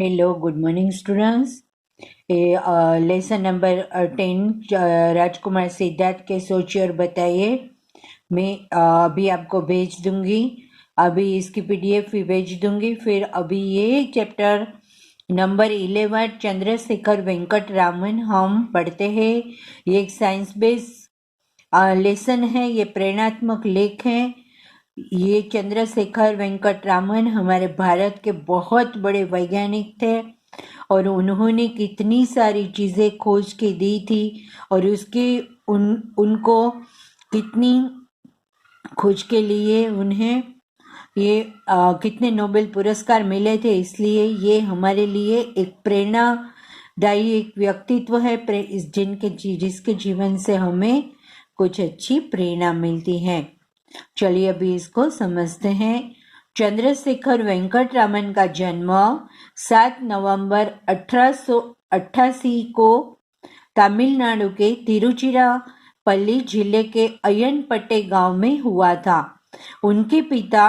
Hello, good morning, students. Lesson number 10 राजकुमार सिद्धार्थ के सोचिए और बताइए। मैं अभी आपको भेज दूंगी। अभी इसकी पीडीएफ भी भेज दूंगी। फिर अभी ये चैप्टर नंबर 11 चंद्रशेखर वेंकट रामन हम पढ़ते हैं। ये एक साइंस बेस लेसन है, ये प्रेरणात्मक लेख है। ये चंद्रशेखर वेंकट रामन हमारे भारत के बहुत बड़े वैज्ञानिक थे और उन्होंने कितनी सारी चीजें खोज के दी थी और उसके उनको कितनी खोज के लिए उन्हें ये कितने नोबेल पुरस्कार मिले थे। इसलिए ये हमारे लिए एक प्रेरणादायी एक व्यक्तित्व है जिसके जीवन से हमें कुछ अच्छी प्रेरणा मिलती है। चलिए अभी इसको समझते हैं। चंद्रशेखर वेंकट रामन का जन्म 7 नवंबर 1888 को तमिलनाडु के तिरुचिरापल्ली जिले के अयनपट्टे गांव में हुआ था। उनके पिता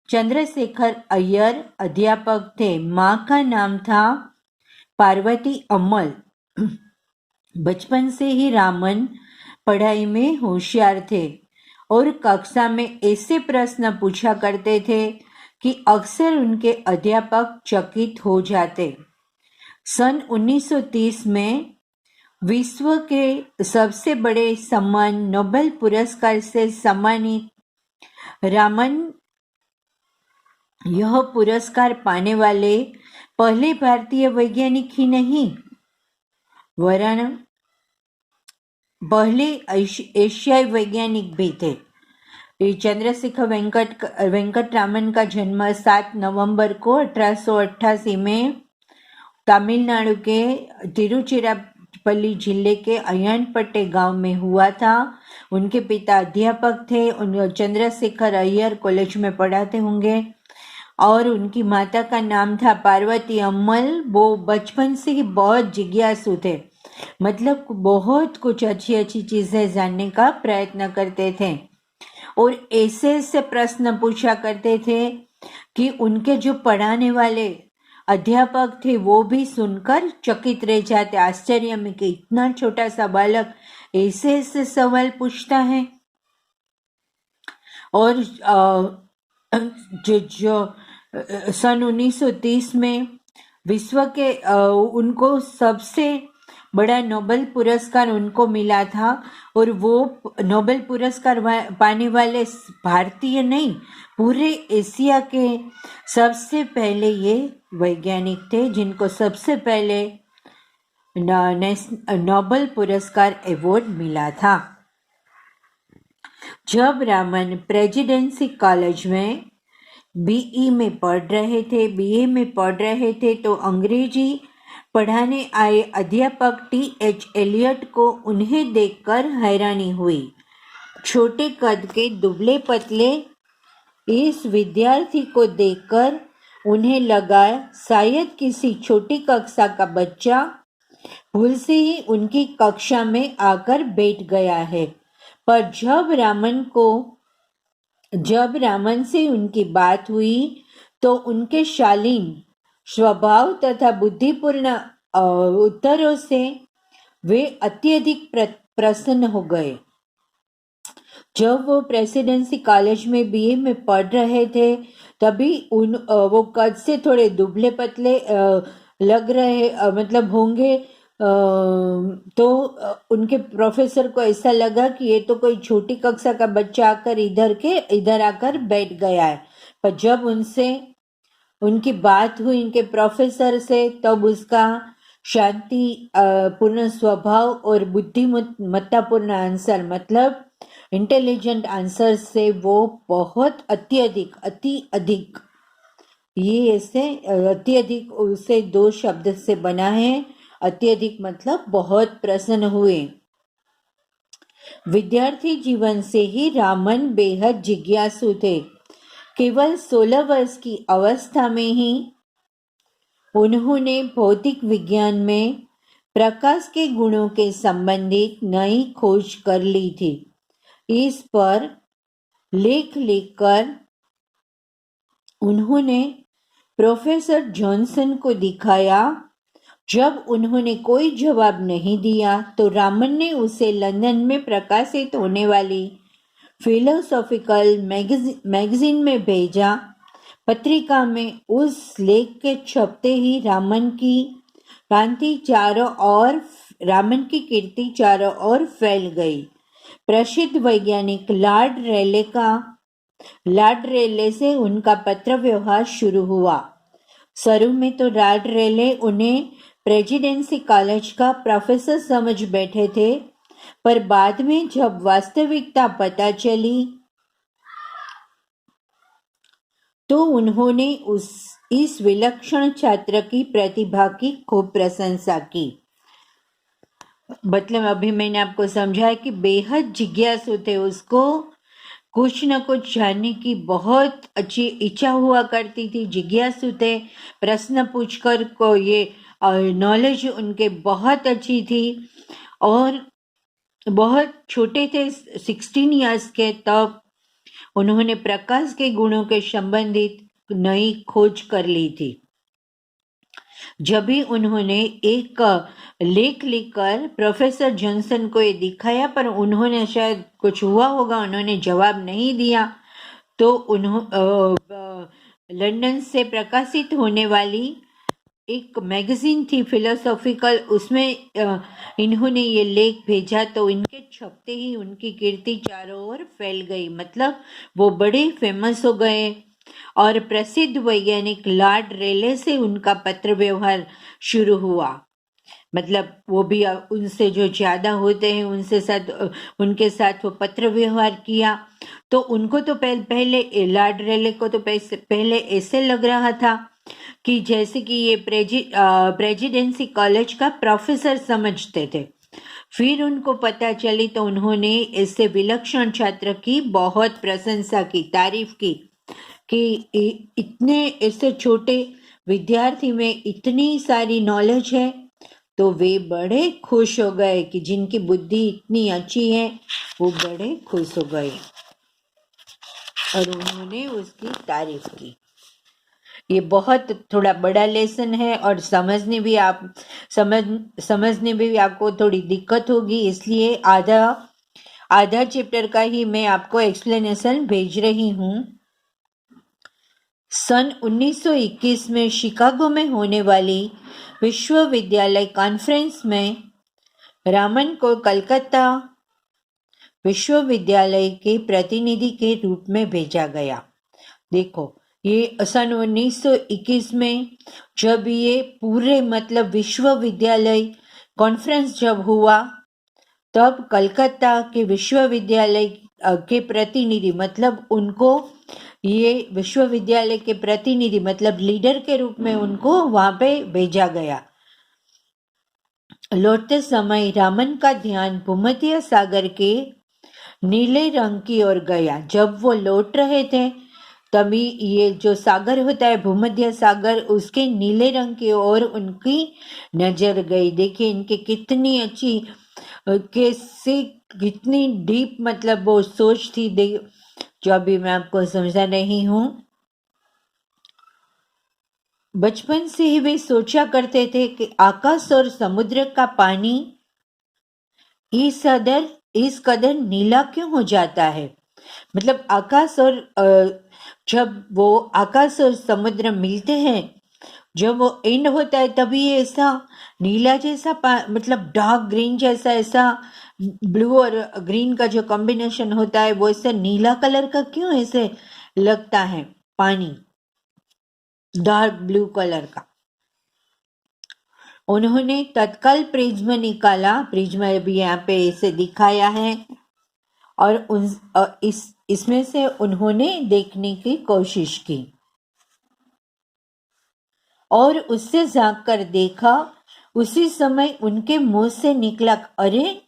चंद्रशेखर अय्यर अध्यापक थे। मां का नाम था पार्वती अम्मल। बचपन से ही रामन पढ़ाई में होशियार थे और कक्षा में ऐसे प्रश्न पूछा करते थे कि अक्सर उनके अध्यापक चकित हो जाते। सन 1930 में विश्व के सबसे बड़े सम्मान नोबेल पुरस्कार से सम्मानित रामन यह पुरस्कार पाने वाले पहले भारतीय वैज्ञानिक ही नहीं वरन पहले एशियाई वैज्ञानिक भी थे। चंद्रशेखर वेंकट रामन का जन्म 7 नवंबर को 1888 में तमिलनाडु के तिरुचिरापल्ली जिले के अयनपट्टे गांव में हुआ था। उनके पिता अध्यापक थे। चंद्रशेखर अय्यर कॉलेज में पढ़ाते होंगे और उनकी माता का नाम था पार्वती अम्मल। वो बचपन से ही बहुत जिज्ञासु थे, मतलब बहुत कुछ अच्छी अच्छी चीजें जानने का प्रयत्न करते थे और ऐसे प्रश्न पूछा करते थे कि उनके जो पढ़ाने वाले अध्यापक थे वो भी सुनकर चकित रह जाते, आश्चर्य में कि इतना छोटा सा बालक ऐसे सवाल पूछता है। और जो सन 1930 में विश्व के उनको सबसे बड़ा नोबेल पुरस्कार उनको मिला था और वो नोबेल पुरस्कार पाने वाले भारतीय नहीं, पूरे एशिया के सबसे पहले ये वैज्ञानिक थे जिनको सबसे पहले नोबेल पुरस्कार अवार्ड मिला था। जब रामन प्रेसिडेंसी कॉलेज में बीए में पढ़ रहे थे तो अंग्रेजी पढ़ाने आए अध्यापक टी.एच. एलियट को उन्हें देखकर हैरानी हुई। छोटे कद के दुबले पतले इस विद्यार्थी को देखकर उन्हें लगा शायद किसी छोटी कक्षा का बच्चा भूल से ही उनकी कक्षा में आकर बैठ गया है। पर जब रामन से उनकी बात हुई तो उनके शालीन स्वभाव तथा बुद्धिपूर्ण उत्तरों से वे अत्यधिक प्रसन्न हो गए। जब वो प्रेसिडेंसी कॉलेज में बीए में पढ़ रहे थे तभी वो कद से थोड़े दुबले पतले लग रहे मतलब होंगे, तो उनके प्रोफेसर को ऐसा लगा कि ये तो कोई छोटी कक्षा का बच्चा आकर इधर आकर बैठ गया है। पर जब उनकी बात हुई इनके प्रोफेसर से तब उसका शांति पूर्ण स्वभाव और बुद्धिमत्तापूर्ण आंसर मतलब इंटेलिजेंट आंसर से वो बहुत अति अधिक ये ऐसे अत्यधिक उसे 2 शब्द से बना है। अत्यधिक मतलब बहुत प्रसन्न हुए। विद्यार्थी जीवन से ही रामन बेहद जिज्ञासु थे। केवल 16 वर्ष की अवस्था में ही उन्होंने भौतिक विज्ञान में प्रकाश के गुणों के संबंधित नई खोज कर ली थी। इस पर लेख लिखकर उन्होंने प्रोफेसर जॉनसन को दिखाया। जब उन्होंने कोई जवाब नहीं दिया तो रामन ने उसे लंदन में प्रकाशित होने वाली फिलोसॉफिकल मैगजीन में भेजा। पत्रिका में उस लेख के छपते ही रामन की कीर्ति चारों ओर फैल गई। प्रसिद्ध वैज्ञानिक लॉर्ड रेले से उनका पत्र व्यवहार शुरू हुआ। शुरू में तो लॉर्ड रेले उन्हें प्रेसिडेंसी कॉलेज का प्रोफेसर समझ बैठे थे, पर बाद में जब वास्तविकता पता चली तो उन्होंने इस विलक्षण छात्र की प्रतिभा की खूब प्रशंसा की। मतलब अभी मैंने आपको समझाया कि बेहद जिज्ञासु थे, उसको कुछ न कुछ जानने की बहुत अच्छी इच्छा हुआ करती थी, जिज्ञासु थे, प्रश्न पूछकर को ये नॉलेज उनके बहुत अच्छी थी और बहुत छोटे थे, 16 इयर्स के, तब उन्होंने प्रकाश के गुणों के संबंधित नई खोज कर ली थी। जब भी उन्होंने एक लेख लिखकर प्रोफेसर जॉनसन को ये दिखाया, पर उन्होंने शायद कुछ हुआ होगा, उन्होंने जवाब नहीं दिया, तो लंदन से प्रकाशित होने वाली एक मैगजीन थी फिलोसॉफिकल, उसमें इन्होंने ये लेख भेजा तो इनके छपते ही उनकी कीर्ति चारों ओर फैल गई। मतलब वो बड़े फेमस हो गए और प्रसिद्ध वैज्ञानिक लॉर्ड रेले से उनका पत्र व्यवहार शुरू हुआ। मतलब वो भी उनसे जो ज्यादा होते हैं उनके साथ वो पत्र व्यवहार किया। तो उनको तो पहले लॉर्ड रेले को तो पहले ऐसे लग रहा था कि जैसे कि ये प्रेसिडेंसी कॉलेज का प्रोफेसर समझते थे। फिर उनको पता चली तो उन्होंने ऐसे विलक्षण छात्र की बहुत प्रशंसा की, तारीफ की कि इतने ऐसे छोटे विद्यार्थी में इतनी सारी नॉलेज है। तो वे बड़े खुश हो गए कि जिनकी बुद्धि इतनी अच्छी है, वो बड़े खुश हो गए और उन्होंने उसकी तारीफ की। ये बहुत थोड़ा बड़ा लेसन है और समझने भी आपको थोड़ी दिक्कत होगी, इसलिए आधा चैप्टर का ही मैं आपको एक्सप्लेनेशन भेज रही हूँ। सन 1921 में शिकागो में होने वाली विश्वविद्यालय कॉन्फ्रेंस में रामन को कलकत्ता विश्वविद्यालय के प्रतिनिधि के रूप में भेजा गया। देखो, ये सन 1921 में जब ये पूरे मतलब विश्वविद्यालय कॉन्फ्रेंस जब हुआ, तब कलकत्ता के विश्वविद्यालय के प्रतिनिधि, मतलब उनको ये विश्वविद्यालय के प्रतिनिधि मतलब लीडर के रूप में उनको वहां पे भेजा गया। लौटते समय रामन का ध्यान भूमध्य सागर के नीले रंग की ओर गया। जब वो लौट रहे थे तभी ये जो सागर होता है भूमध्य सागर, उसके नीले रंग की ओर उनकी नजर गई। देखिए इनके कितनी अच्छी कैसे कितनी डीप मतलब वो सोच थी, जो अभी मैं आपको समझा रही हूँ। बचपन से ही वे सोचा करते थे कि आकाश और समुद्र का पानी इस कदर नीला क्यों हो जाता है। मतलब जब वो आकाश और समुद्र मिलते हैं, जब वो एंड होता है तभी ऐसा नीला जैसा मतलब डार्क ग्रीन जैसा, ऐसा ब्लू और ग्रीन का जो कॉम्बिनेशन होता है वो ऐसा नीला कलर का क्यों ऐसे लगता है, पानी डार्क ब्लू कलर का। उन्होंने तत्काल प्रिज्म निकाला, प्रिज्म अभी यहाँ पे इसे दिखाया है, और इसमें से उन्होंने देखने की कोशिश की और उससे झांक कर देखा। उसी समय उनके मुंह से निकला, अरे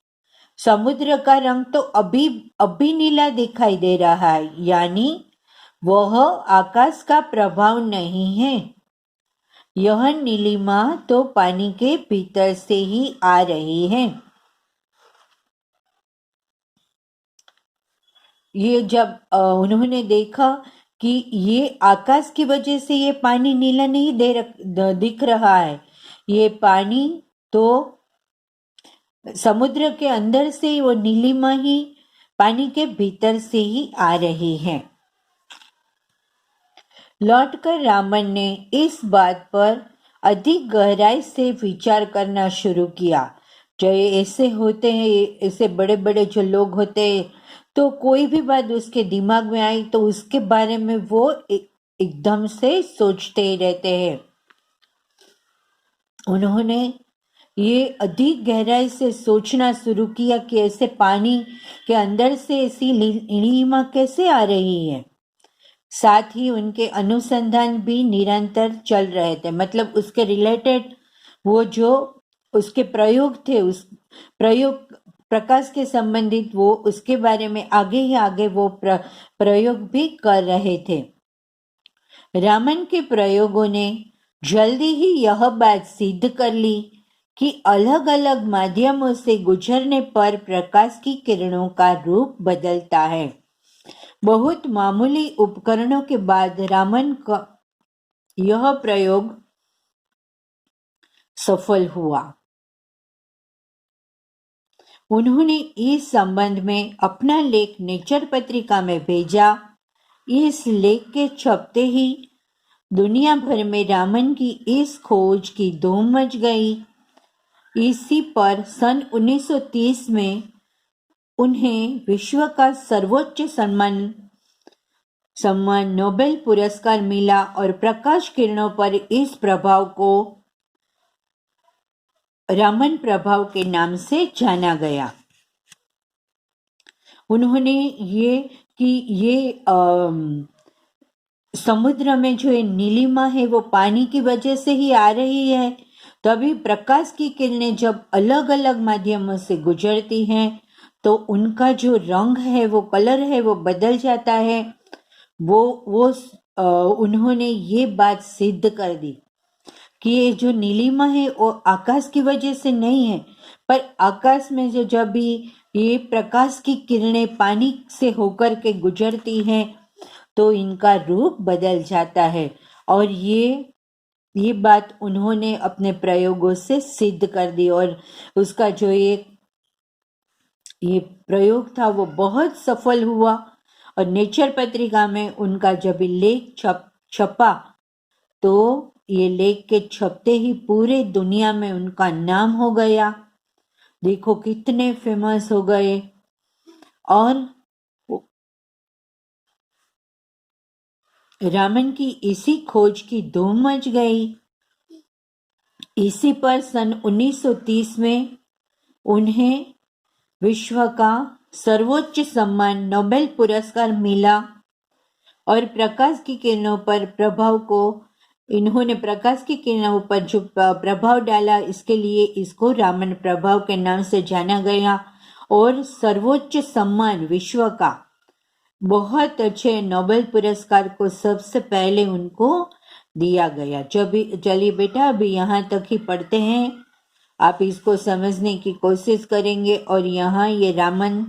समुद्र का रंग तो अभी नीला दिखाई दे रहा है, यानी वह आकाश का प्रभाव नहीं है, यह नीलिमा तो पानी के भीतर से ही आ रही है। ये जब उन्होंने देखा कि कि ये आकाश की वजह से ये पानी नीला नहीं दिख रहा है, ये पानी तो समुद्र के अंदर से वो नीलिमा ही पानी के भीतर से ही आ रही है। लौटकर रामन ने इस बात पर अधिक गहराई से विचार करना शुरू किया। जो ऐसे होते हैं, ऐसे बड़े बड़े जो लोग होते हैं, तो कोई भी बात उसके दिमाग में आई तो उसके बारे में वो एकदम से सोचते ही रहते हैं। उन्होंने ये अधिक गहराई से सोचना शुरू किया कि ऐसे पानी के अंदर से ऐसी नीलिमा कैसे आ रही है। साथ ही उनके अनुसंधान भी निरंतर चल रहे थे, मतलब उसके रिलेटेड वो जो उसके प्रयोग थे, उस प्रयोग प्रकाश के संबंधित वो उसके बारे में आगे ही आगे वो प्रयोग भी कर रहे थे। रामन के प्रयोगों ने जल्दी ही यह बात सिद्ध कर ली कि अलग अलग माध्यमों से गुजरने पर प्रकाश की किरणों का रूप बदलता है। बहुत मामूली उपकरणों के बाद रामन का यह प्रयोग सफल हुआ। उन्होंने इस संबंध में अपना लेख नेचर पत्रिका में भेजा। इस लेख के छपते ही दुनिया भर में रामन की इस खोज की धूम मच गई। इसी पर सन 1930 में उन्हें विश्व का सर्वोच्च सम्मान नोबेल पुरस्कार मिला और प्रकाश किरणों पर इस प्रभाव को रामन प्रभाव के नाम से जाना गया। उन्होंने ये समुद्र में जो नीलिमा है वो पानी की वजह से ही आ रही है। तभी प्रकाश की किरणें जब अलग अलग माध्यमों से गुजरती हैं तो उनका जो रंग है, वो कलर है, वो बदल जाता है। उन्होंने ये बात सिद्ध कर दी कि ये जो नीलिमा है वो आकाश की वजह से नहीं है, पर आकाश में जो जब भी ये प्रकाश की किरणें पानी से होकर के गुजरती हैं तो इनका रूप बदल जाता है। और ये बात उन्होंने अपने प्रयोगों से सिद्ध कर दी और उसका जो ये प्रयोग था वो बहुत सफल हुआ। और नेचर पत्रिका में उनका जब लेख छपा तो ये लेख के छपते ही पूरे दुनिया में उनका नाम हो गया। देखो कितने फेमस हो गए। और रामन की इसी खोज की धूम मच गई। इसी पर सन 1930 में उन्हें विश्व का सर्वोच्च सम्मान नोबेल पुरस्कार मिला और प्रकाश की किरणों पर प्रभाव को इन्होंने प्रकाश की किरणों पर जो प्रभाव डाला, इसके लिए इसको रामन प्रभाव के नाम से जाना गया। और सर्वोच्च सम्मान विश्व का बहुत अच्छे नोबेल पुरस्कार को सबसे पहले उनको दिया गया। चलिए बेटा, अभी यहाँ तक ही पढ़ते हैं, आप इसको समझने की कोशिश करेंगे। और यहाँ ये रामन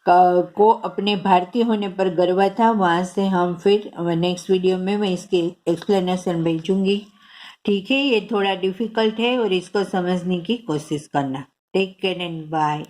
को अपने भारतीय होने पर गर्व था। वहाँ से हम फिर नेक्स्ट वीडियो में मैं इसकी एक्सप्लेनेशन भेजूंगी। ठीक है, ये थोड़ा डिफिकल्ट है और इसको समझने की कोशिश करना। Take care and bye.